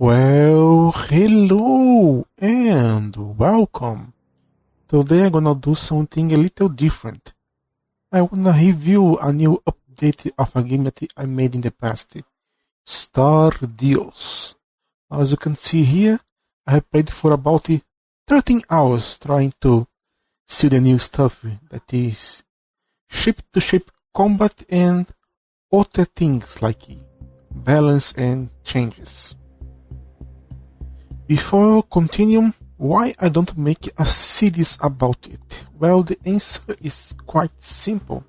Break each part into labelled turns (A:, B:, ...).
A: Well, hello and welcome. Today I'm gonna do something a little different. I wanna review a new update of a game that I made in the past, Stardeus. As you can see here, I have played for about 13 hours trying to see the new stuff that is ship-to-ship combat and other things like balance and changes. Before I continue, why I don't make a series about it? Well, the answer is quite simple.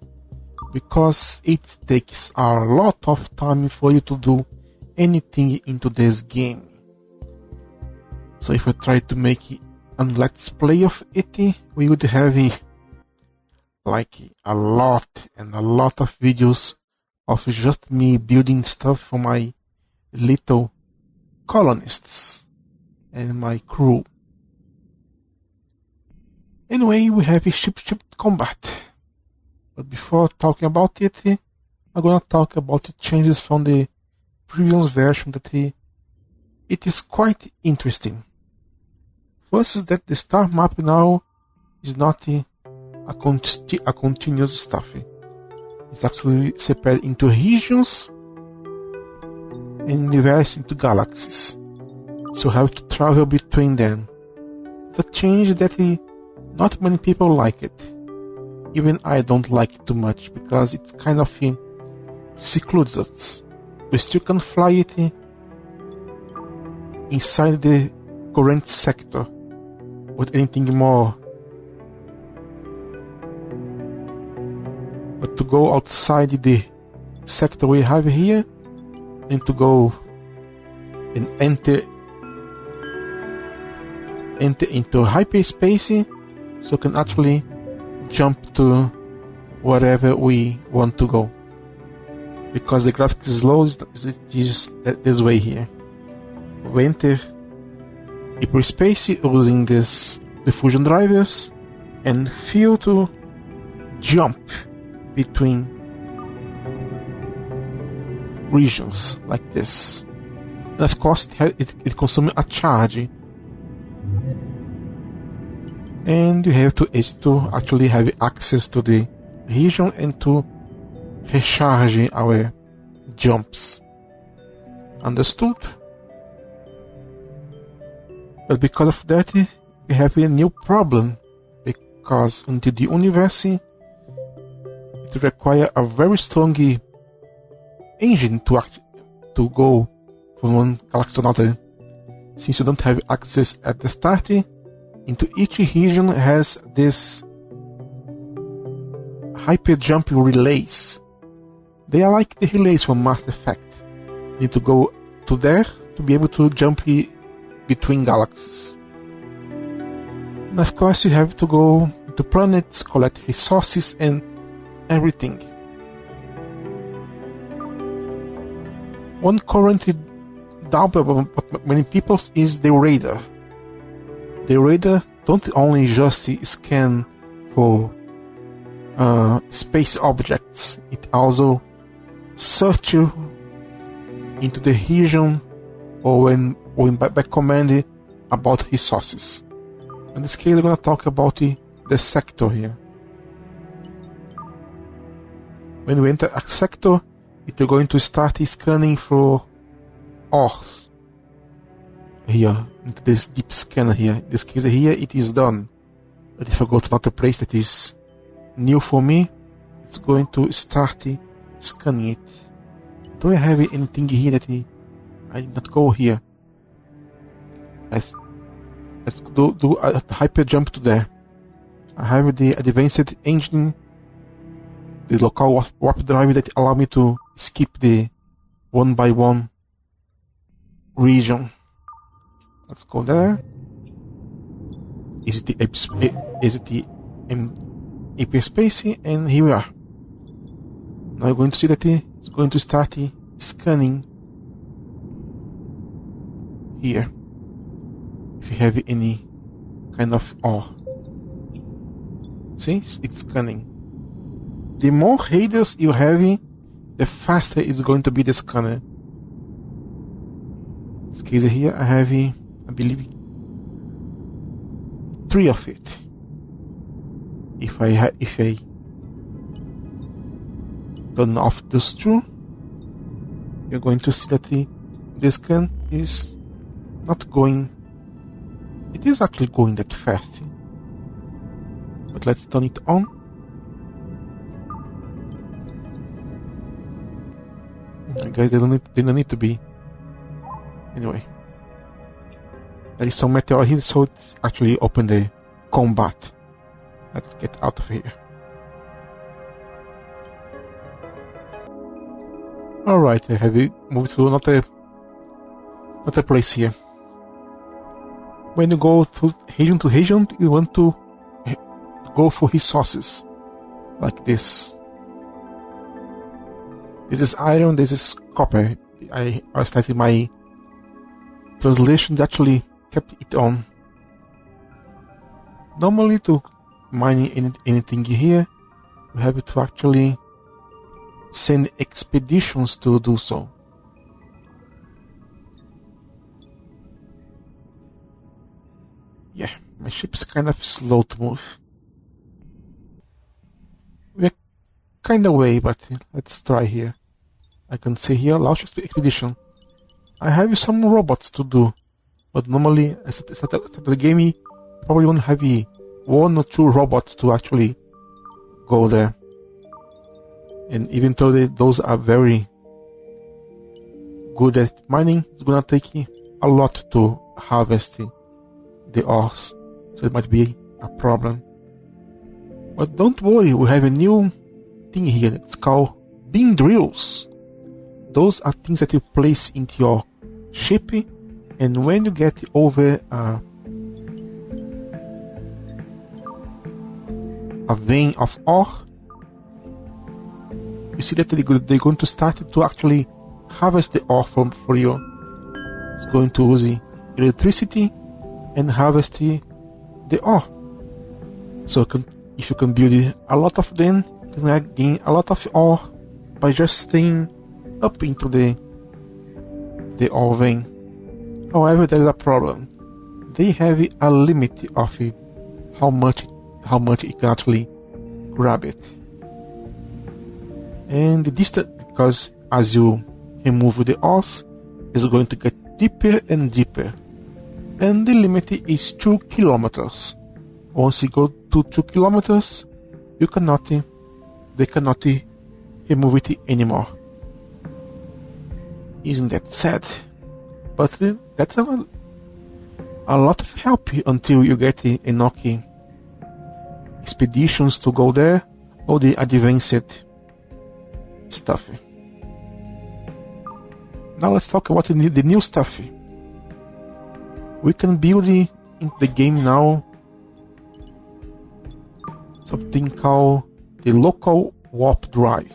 A: Because it takes a lot of time for you to do anything into this game. So if I try to make a let's play of it, we would have like a lot of videos of just me building stuff for my little colonists and my crew. Anyway, we have a ship-to-ship combat. But before talking about it, I'm gonna talk about the changes from the previous version that it is quite interesting. First is that the star map now is not a continuous stuff. It's actually separated into regions and divided into galaxies. So you have to travel between them. It's a change that not many people like it. Even I don't like it too much because it kind of secludes us. We still can fly it inside the current sector with anything more. But to go outside the sector we have here and to go and enter into hyperspace, so can actually jump to wherever we want to go. Because the graphics is low, it's just this way here. We enter hyperspace using the fusion drivers and feel to jump between regions like this. And of course it consumes a charge. And you have to actually have access to the region and to recharge our jumps. Understood? But because of that, we have a new problem. Because into the universe, it requires a very strong engine to go from one galaxy to another. Since you don't have access at the start, into each region has this hyper jump relays. They are like the relays from Mass Effect. You need to go to there to be able to jump between galaxies. And of course you have to go to planets, collect resources and everything. One current doubt about many people is the radar. The radar don't only just scan for space objects, it also searches into the region or when by command about resources. In this case, we're going to talk about the sector here. When we enter a sector, it is going to start scanning for ores. Here, into this deep scanner here. In this case here, it is done. But if I go to another place that is new for me, it's going to start scanning it. Do I have anything here that I did not go here? Let's do a hyper jump to there. I have the advanced engine, the local warp drive that allow me to skip the one by one region. Let's go there. Is it the hyperspace? And here we are. Now you're going to see that it's going to start scanning here. If you have any kind of ore. See, it's scanning. The more radars you have, the faster it's going to be the scanner. this case here, I have, I believe, 3 of it. If I turn off those 2, you're going to see that the scan is not going. It is actually going that fast. But let's turn it on. Guys, they don't need to be. Anyway, there is some meteor here, so it's actually open the combat. Let's get out of here. Alright, I have moved to another place here. When you go to region, you want to go for resources like this. This is iron, this is copper. I started my translation that actually kept it on. Normally, to mine anything here, you have to actually send expeditions to do so. Yeah, my ship's kind of slow to move. We're kind of way, but let's try here. I can see here, launch expedition. I have some robots to do, but normally, at the game, you probably won't have 1 or 2 robots to actually go there. And even though those are very good at mining, it's gonna take a lot to harvest the ores, so it might be a problem. But don't worry, we have a new thing here that's called beam drills. Those are things that you place into your ship, and when you get over a vein of ore, you see that they're going to start to actually harvest the ore for you. It's going to use electricity and harvest the ore. So if you can build a lot of them, you can gain a lot of ore by just staying up into the ore vein. However, there is a problem. They have a limit of how much you can actually grab it. And the distance, because as you remove the ores, is going to get deeper and deeper. And the limit is 2 kilometers. Once you go to 2 kilometers, they cannot remove it anymore. Isn't that sad? But that's a lot of help until you get enough expeditions to go there, or the advanced stuff. Now let's talk about the new stuff. We can build in the game now something called the local warp drive.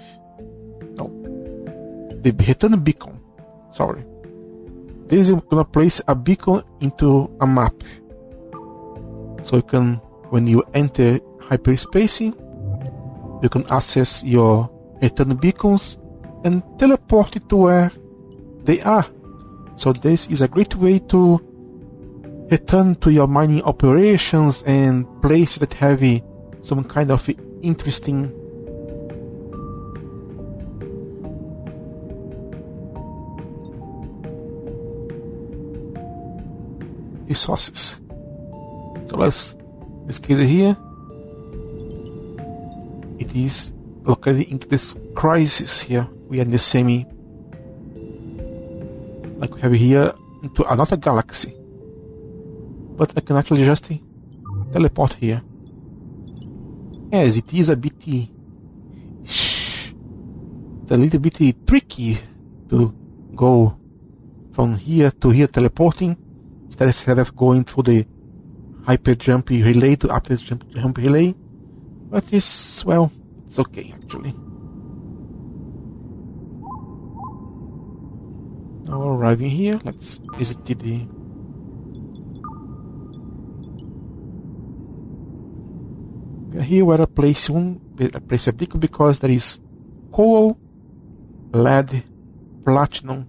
A: No, the return beacon. Sorry. This is gonna place a beacon into a map, so you can, when you enter hyperspace, you can access your return beacons and teleport it to where they are. So this is a great way to return to your mining operations and places that have some kind of interesting resources. So this case here, it is located into this crisis here. We are in the semi, like we have here, into another galaxy. But I can actually just teleport here. Yes, it is a bit it's a little bit tricky to go from here to here teleporting instead of going through the hyper jump relay to upper jump relay. But it's okay actually. Now arriving here, let's visit the here where I place a beacon because there is coal, lead, platinum,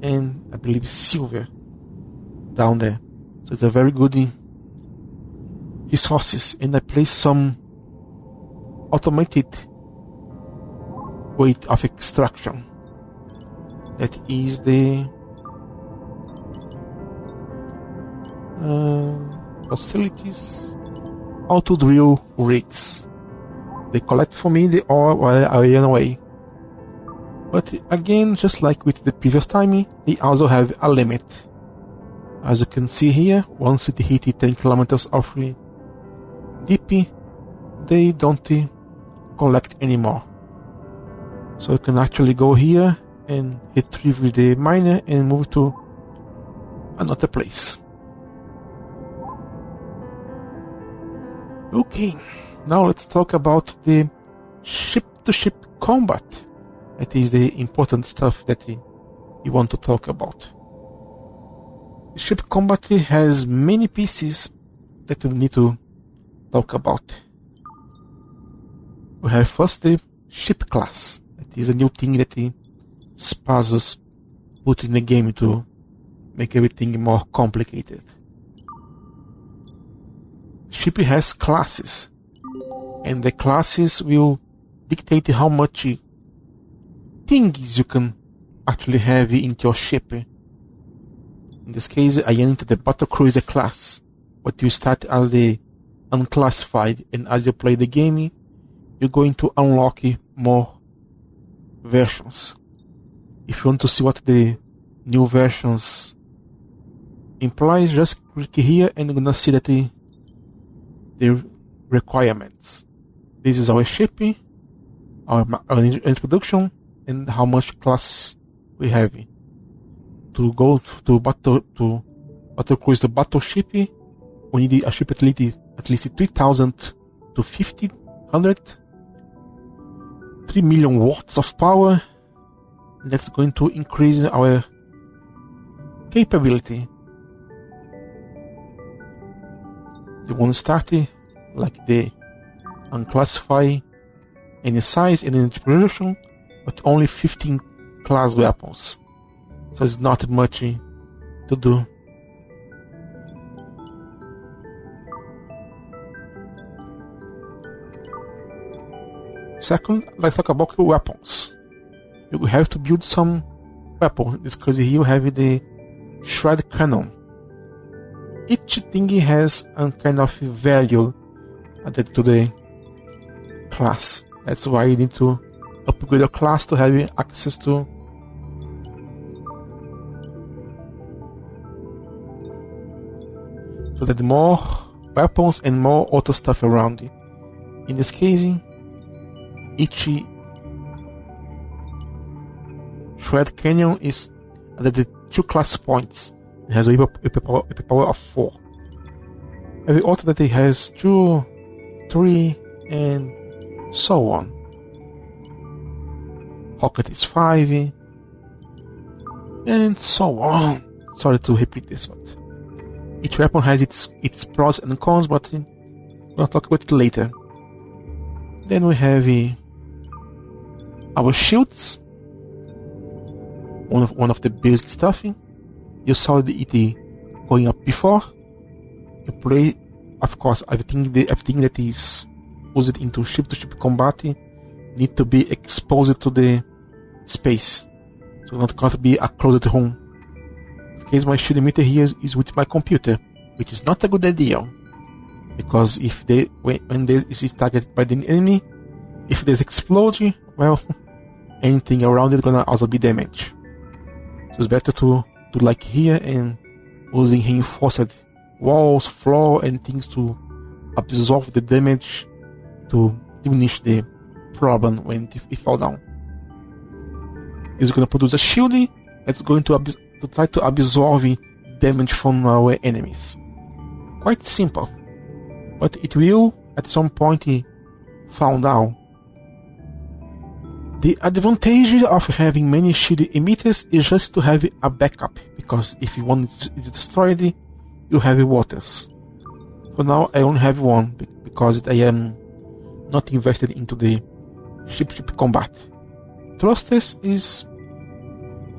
A: and I believe silver down there. So it's a very good resources, and I placed some automated way of extraction. That is the facilities auto drill rigs. They collect for me the ore while I run away. But again, just like with the previous time, they also have a limit. As you can see here, once it hits 10 kilometers of deep, they don't collect anymore. So you can actually go here and retrieve the miner and move to another place. Okay, now let's talk about the ship-to-ship combat. That is the important stuff that you want to talk about. The ship combat has many pieces that we need to talk about. We have first the ship class. That is a new thing that Stardeus put in the game to make everything more complicated. Ship has classes, and the classes will dictate how much things you can actually have into your ship. In this case, I am into the battle cruiser class, but you start as the unclassified, and as you play the game, you're going to unlock more versions. If you want to see what the new versions implies, just click here and you're gonna see that the requirements. This is our ship, our introduction, and how much class we have. To go to battle cruise the battleship, we need a ship at least 3,000 to 1,500, 3 million watts of power. That's going to increase our capability. The one starting like the unclassified, any size, any production, but only 15 class weapons. So it's not much to do. Second, let's talk about the weapons. You have to build some weapon. Because here you have the shred cannon. Each thing has a kind of value added to the class. That's why you need to upgrade your class to have access to that more weapons and more auto stuff around it. In this case, each shred cannon is added 2 class points. It has a power of 4. Every auto that it has 2, 3, and so on. Rocket is 5, and so on. Sorry to repeat this, but each weapon has its pros and cons, but we'll talk about it later. Then we have our shields. One of the basic stuff. You saw it going up before. You play, of course, everything that is used into ship-to-ship combat need to be exposed to the space, so not going to be a closed room. In this case, my shield emitter here is with my computer, which is not a good idea, because if when they is targeted by the enemy, if there's explosion, well, anything around it gonna also be damaged. So it's better to do like here and using reinforced walls, floor, and things to absorb the damage to diminish the problem when it fall down. It's going to produce a shield that's going to try to absorb damage from our enemies. Quite simple, but it will at some point fall down. The advantage of having many shield emitters is just to have a backup, because if one is destroyed, you have waters. For now, I only have one because I am not invested into the ship combat. Thrusters is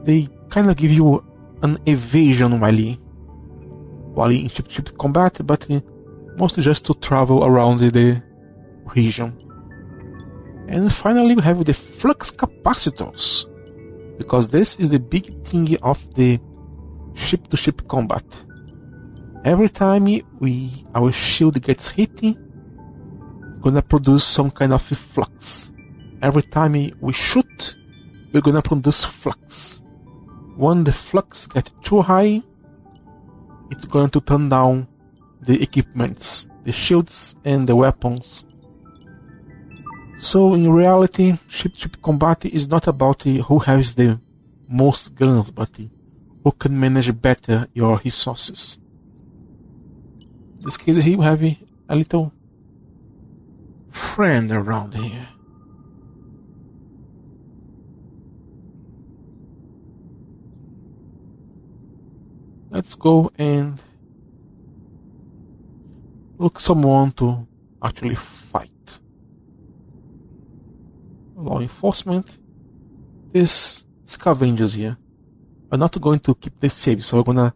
A: they kind of give you an evasion while in ship-to-ship combat, but mostly just to travel around the region. And finally we have the flux capacitors, because this is the big thing of the ship-to-ship combat. Every time our shield gets hit, gonna produce some kind of flux. Every time we shoot, we're gonna produce flux. When the flux gets too high, it's going to turn down the equipments, the shields and the weapons. So in reality, ship-to-ship combat is not about who has the most guns, but who can manage better your resources. In this case here we have a little friend around here. Let's go and look someone to actually fight. Law enforcement. These scavengers here are not going to keep this safe, so we're gonna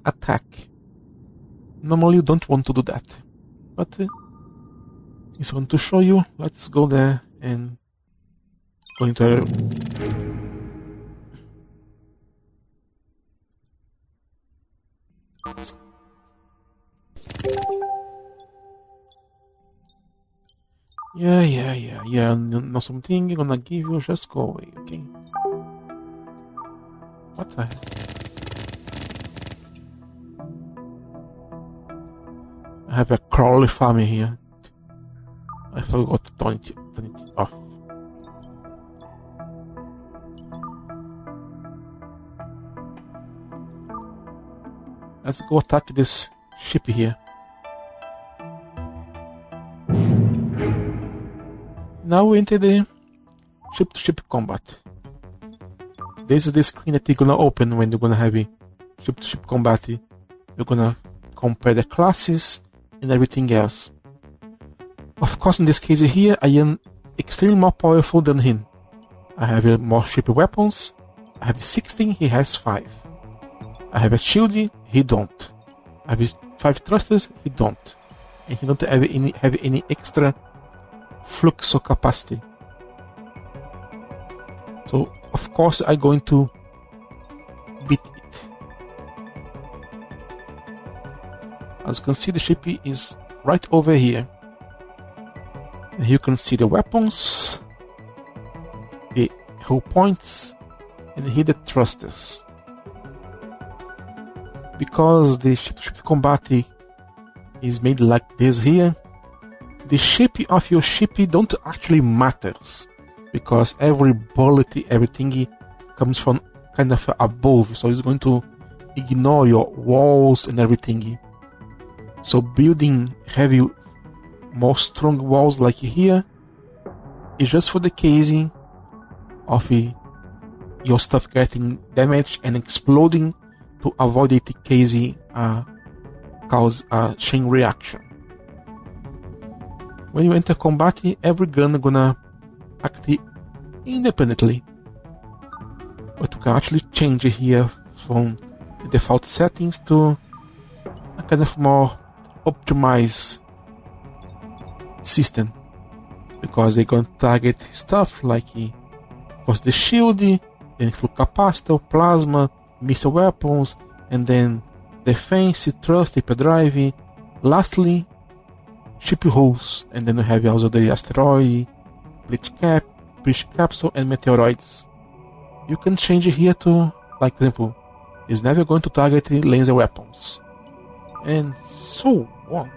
A: attack. Normally you don't want to do that, but it's going to show you. Let's go there and go into Yeah. No something gonna give you, just go away, okay? What the heck? I have a crawly farm here. I forgot to turn it off. Let's go attack this ship here. Now we enter the ship-to-ship combat. This is the screen that you're gonna open when you're gonna have a ship-to-ship combat. You're gonna compare the classes and everything else. Of course, in this case here, I am extremely more powerful than him. I have more ship weapons. I have 16, he has 5. I have a shield, he don't. I have 5 thrusters, he don't. And he don't have any extra flux or capacity. So of course I'm going to beat it. As you can see, the ship is right over here. And you can see the weapons, the hull points, and here the thrusters. Because the ship-to-ship combat is made like this here, the shape of your ship don't actually matters, because every bullet, everything comes from kind of above, so it's going to ignore your walls and everything. So building heavy, more strong walls like here is just for the casing of your stuff getting damaged and exploding, to avoid it casing cause a chain reaction. When you enter combat, every gun is gonna act independently, but you can actually change here from the default settings to a kind of more optimized system, because they're going to target stuff like first the shield, then full capacitor, plasma, missile weapons, and then defense, thrust, hyperdrive, lastly ship hulls, and then we have also the asteroid, breach capsule, and meteoroids. You can change it here to, like for example, it's never going to target laser weapons, and so on.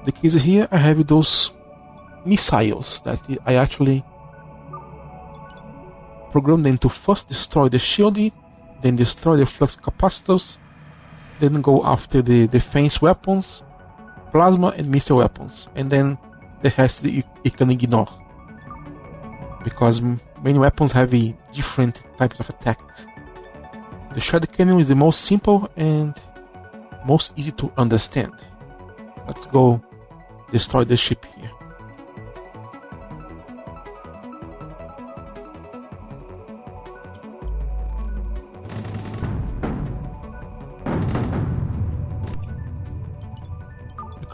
A: The case here, I have those missiles that I actually program them to first destroy the shield, then destroy the flux capacitors, then go after the defense weapons, plasma and missile weapons, and then the rest you can ignore, because many weapons have different types of attacks. The shadow cannon is the most simple and most easy to understand. Let's go destroy the ship here.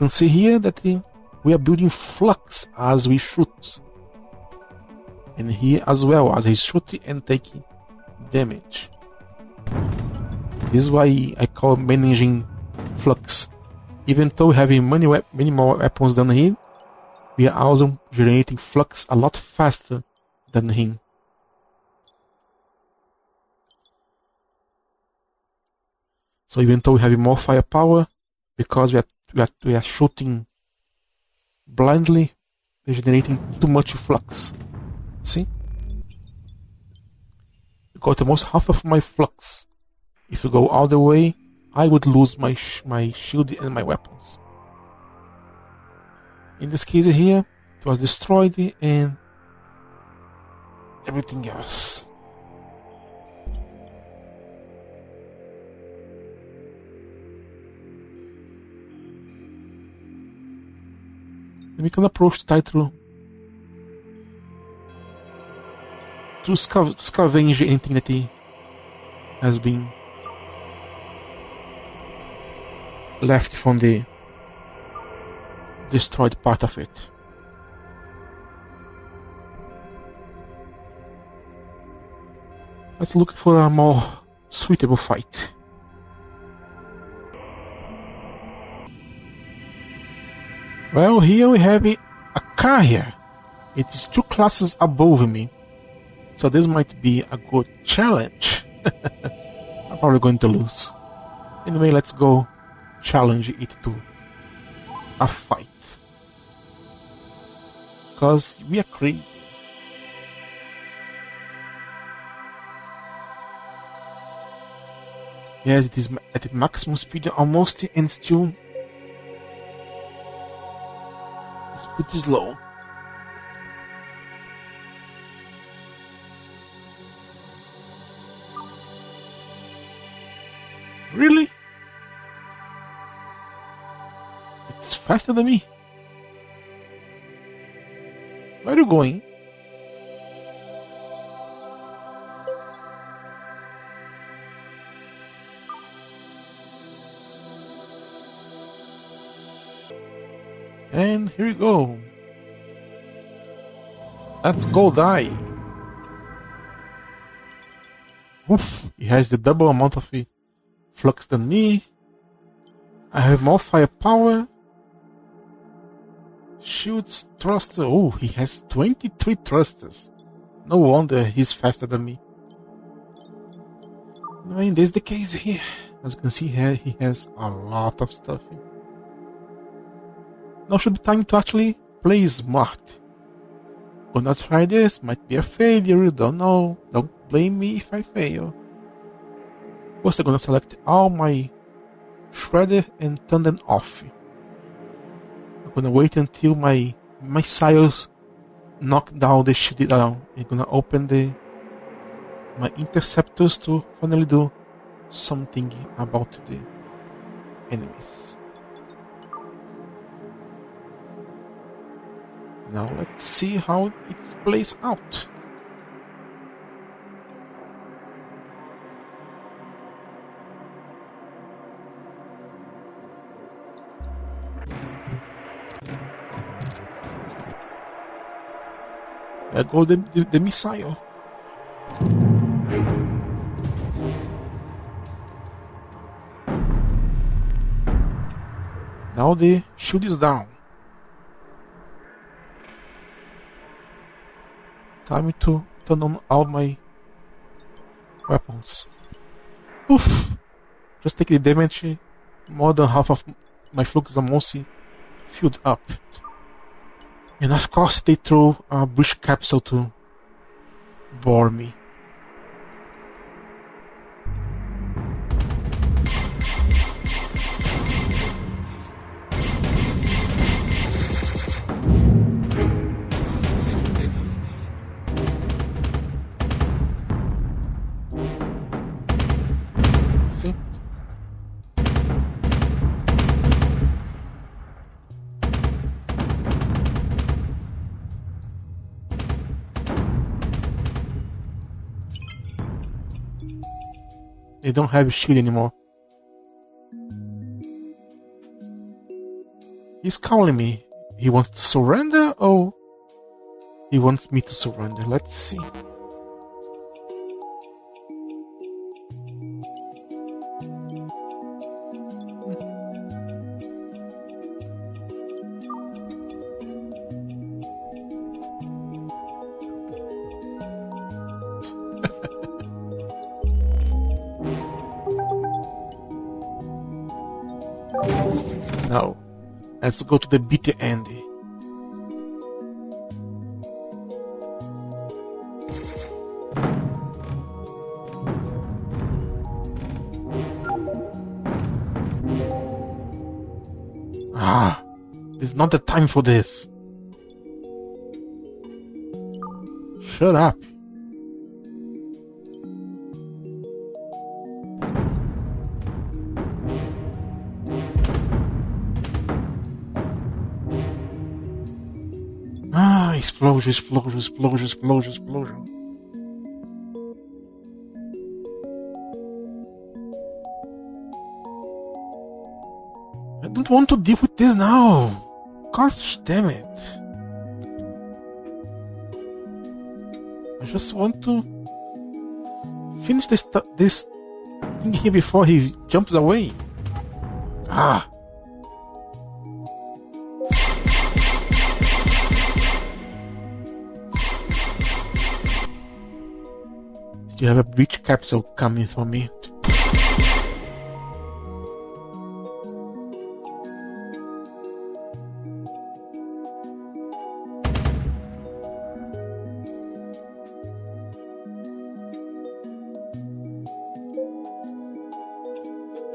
A: can see here that we are building flux as we shoot. And here as well, as I shoot and take damage. This is why I call managing flux. Even though we have many more weapons than him, we are also generating flux a lot faster than him. So even though we have more firepower, because we are shooting blindly, we're generating too much flux. See? I got almost half of my flux. If you go all the way, I would lose my shield and my weapons. In this case here, it was destroyed and everything else. And we can approach the title to scavenge anything that has been left from the destroyed part of it. Let's look for a more suitable fight. Well, here we have a carrier. It is 2 classes above me, so this might be a good challenge. I'm probably going to lose. Anyway, let's go challenge it to a fight. Because we are crazy. Yes, it is at maximum speed almost, and still it's pretty slow. Really? It's faster than me. Where are you going? And here we go. Let's go die. Oof, he has the double amount of flux than me. I have more firepower. Shoots, thruster. Oh, he has 23 thrusters. No wonder he's faster than me. I mean, this is the case here. As you can see here, he has a lot of stuff. Now should be time to actually play smart. Gonna try this, might be a failure, you don't know. Don't blame me if I fail. First I'm gonna select all my shredder and turn them off. I'm gonna wait until my missiles knock down the shit down. I'm gonna open my interceptors to finally do something about the enemies. Now let's see how it plays out. There goes the missile. Now the shield is down. Time to turn on all my weapons. Oof! Just take the damage. More than half of my flux are mostly filled up. And of course they throw a bush capsule to bore me. See? They don't have a shield anymore. He's calling me. He wants to surrender, or he wants me to surrender? Let's see. Now, let's go to the bitter end. It's not the time for this. Shut up. Explosion. I don't want to deal with this now. Gosh damn it. I just want to finish this thing here before he jumps away. Still have a breach capsule coming for me.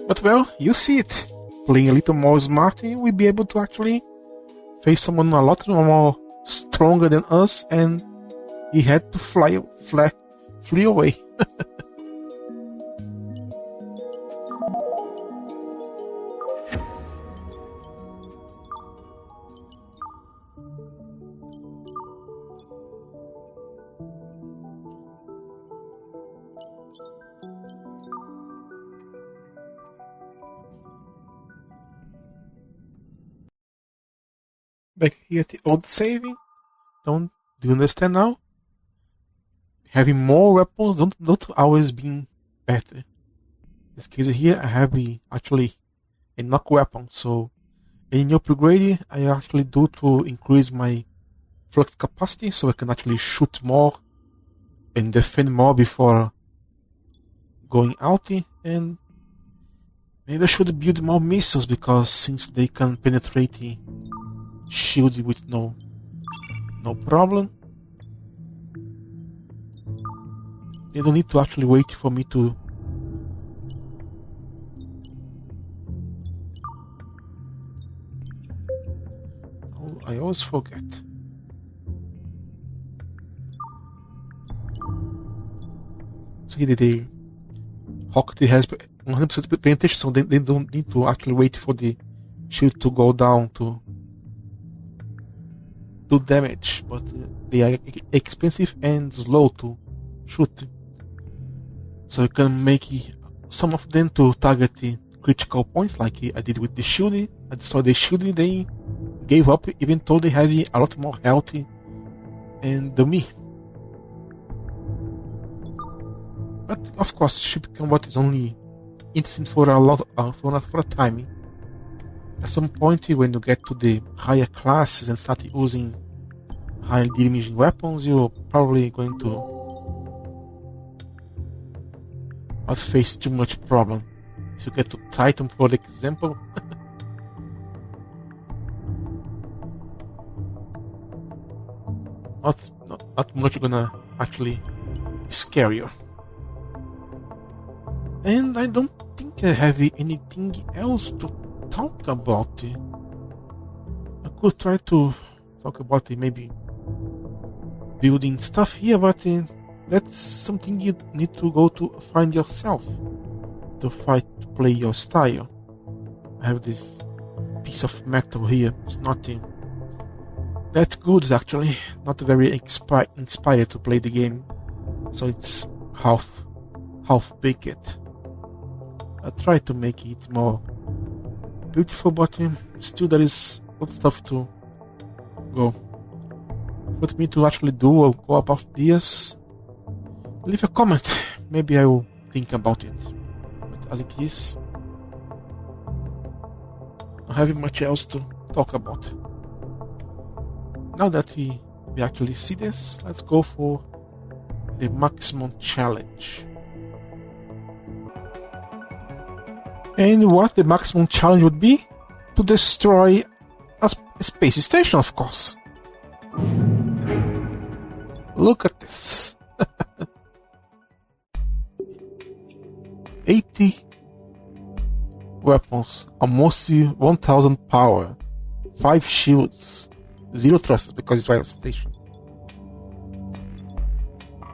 A: But well, you see it. Playing a little more smarty, we'll be able to actually face someone a lot more stronger than us, and he had to flee away. Back here at the old saving. Do you understand now? Having more weapons don't always mean better. In this case here, I have actually a knock weapon, so any new upgrade I actually do to increase my flux capacity, so I can actually shoot more and defend more before going out. And maybe I should build more missiles, because since they can penetrate shield with no problem, they don't need to actually wait for me to I always forget. See, the Hockey has 100% penetration, so they don't need to actually wait for the shield to go down to do damage, but they are expensive and slow to shoot. So you can make some of them to target the critical points, like I did with the shield. I destroyed the shield, they gave up even though they have a lot more health than me. But of course, ship combat is only interesting for a time. At some point, when you get to the higher classes and start using higher damaging weapons, you're probably going to not face too much problem. If you get to Titan, for example, not much gonna actually scare you. And I don't think I have anything else to talk about. I could try to talk about maybe building stuff here, but that's something you need to go to find yourself to play your style. I have this piece of metal here. It's not that good, actually. Not very inspired to play the game, so it's half baked. I try to make it more beautiful, but still there is lot of stuff to go. What me to actually do or go about this? Leave a comment. Maybe I will think about it. But as it is, I don't have much else to talk about. Now that we actually see this, let's go for the maximum challenge. And what the maximum challenge would be? To destroy a space station, of course. Look at this. 80 weapons, almost 1000 power, 5 shields, 0 thrusters because it's right station.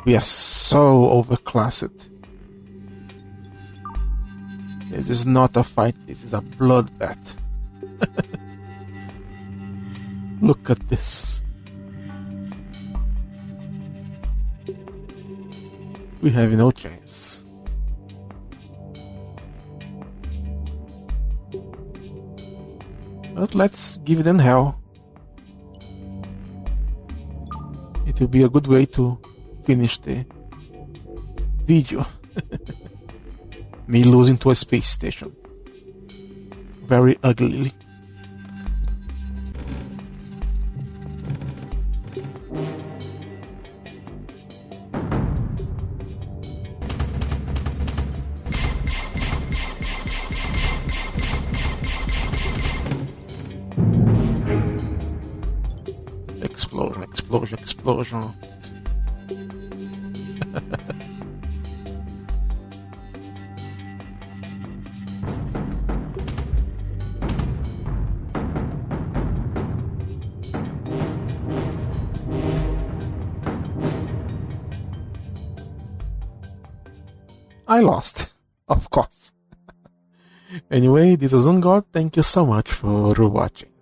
A: We are so overclassed. This is not a fight, this is a bloodbath. Look at this. We have no chance. But let's give them hell. It will be a good way to finish the video. Me losing to a space station. Very uglily. Explosion, explosion, explosion. I lost, of course. Anyway, this is Ungod. Thank you so much for watching.